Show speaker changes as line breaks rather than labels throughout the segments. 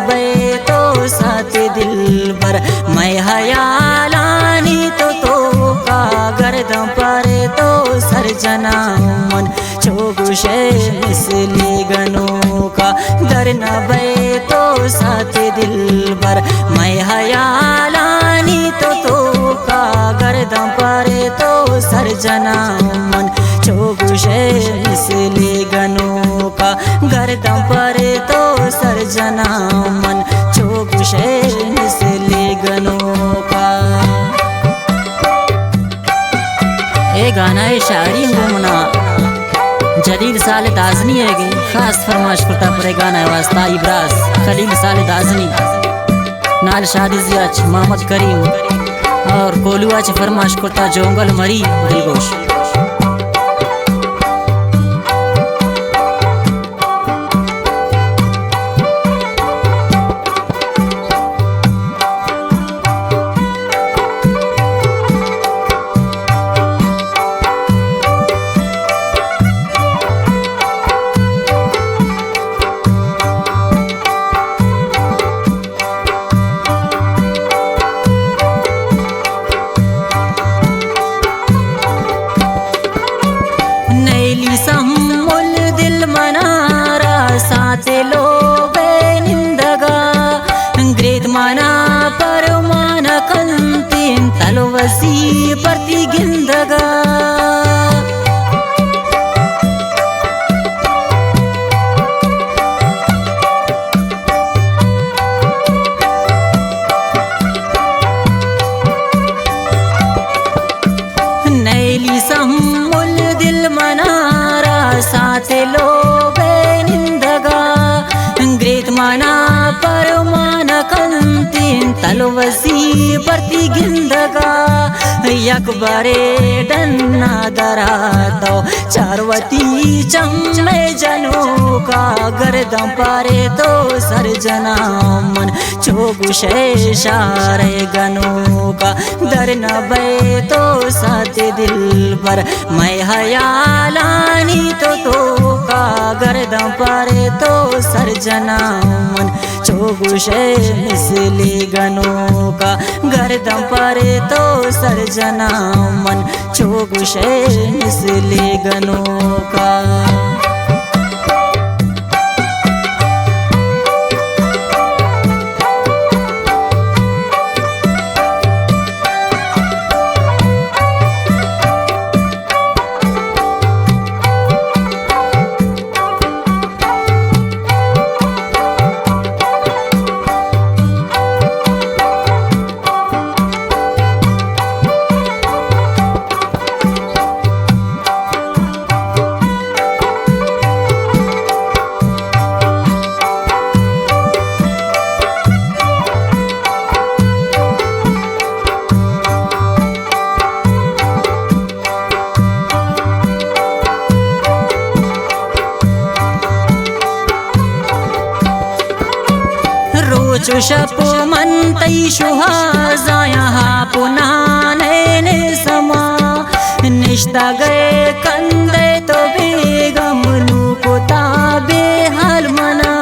बे तो साथ दिल भर मैं हयालानी तो का गर्दन पर तो सर्जना मन चोगुशे मिसली गनों का दर न बे तो साथ दिल भर मैं हयालानी तो का गर्दन पर तो सर्जना मन चोगुशे मिसली गनों का गर्दन पर तो सर्जना मन चोगुशे मिसली गनों का। ये गाना है शायरी घूमना जलील साले दाजनी है गई खास फरमाश करता पर गाना है वास्ता इब्राज खलील साले दाजनी नाल शादी जियाच मोहम्मद करीम और कोलुआच फरमाश करता जोंगल मरी दिलगोश। सम्मुल दिल मनारा साथे लोगे निंदगा ग्रेद मना पर मान कंतीन तलवसी परती गिंदगा नैली सम्मुल दिल मनारा साथे लोगे निंदगा ग्रेत मना पर मान कंतीन तलवसी परती गिंदगा यकबरे डन्ना दरा तो चारवती चम्मे जनों का गर्दन पारे तो सर्जना मन चोगुशे शारे गनों का दर न बे तो साथ दिल भर मैं हयालानी तो का गर्दन पारे तो सर्जना मन चोगुशे मिसली गनों का गर्दन पारे तो सर्जना मन चोगुशे मिसली गनों का। चुशप मंतई शुहाजाया पुना नैने समा निश्ता गए कंदे तो बेगम को ताबे हाल मना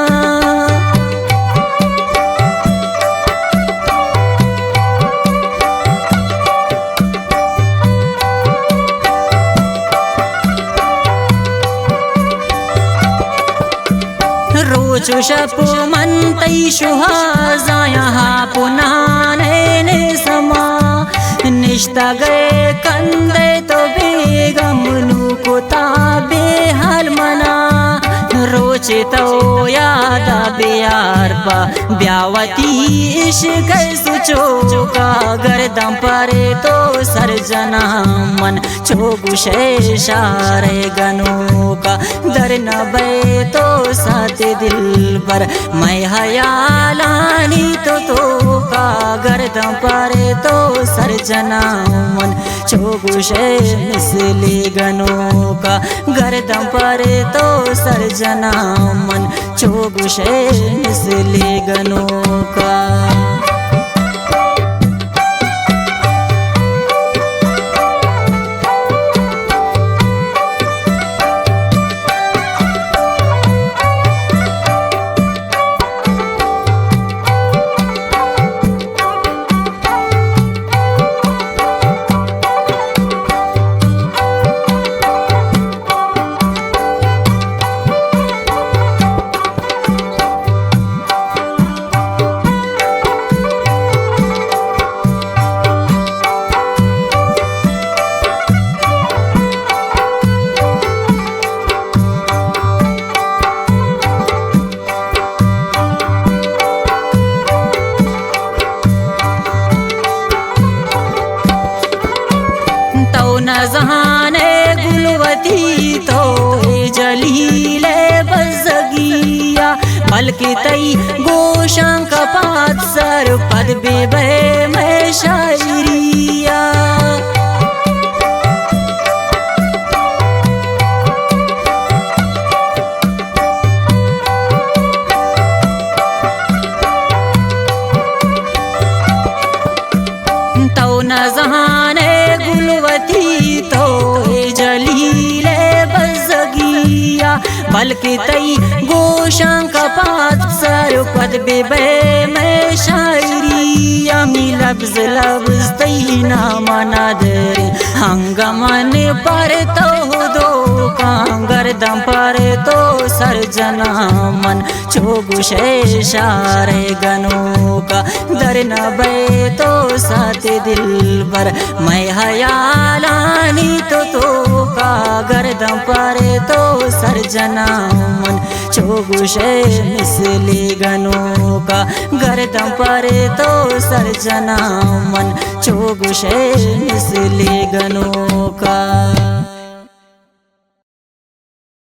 चुशप मंतई शुहाजाया पुना नैने समा निश्ता गए कंदे तो बेगम को ताबे हाल मना रोचे तो याद बेयार पा ब्यावती इश्क सुचो का गर्दन पारे तो सर्जना मन चोगुशे शारे गनों का दर न बे तो साथ दिल भर मैं हयालानी तो का गर्दन पारे तो सर्जना मन चोगुशे मिसली गनों का गर्दन पारे तो सर्जना मन चोगुशे मिसली गनों का। जहाने गुलवती तो जलीले बजगिया बल्कि तई गोशंक पात सर पद बेबे में शायरिया तो न जहाने गुलवती तो जलीले बजगिया बल्कि तई गोशंक पात सर पद बेबे में शायरिया मी लफ्ज लफ्ज तई ना मनादर हंगमन पर तो दो कांगर दम पर तो सरजना मन चोगुशे शारे गनों का दर न बे तो साथ दिल पर मैं हयालानी तो का गर्दम पर तो सरजना मन चोगुशे मिसले गनों का गर्दम पर तो सरजना मन चोगुशे मिसले गनों का।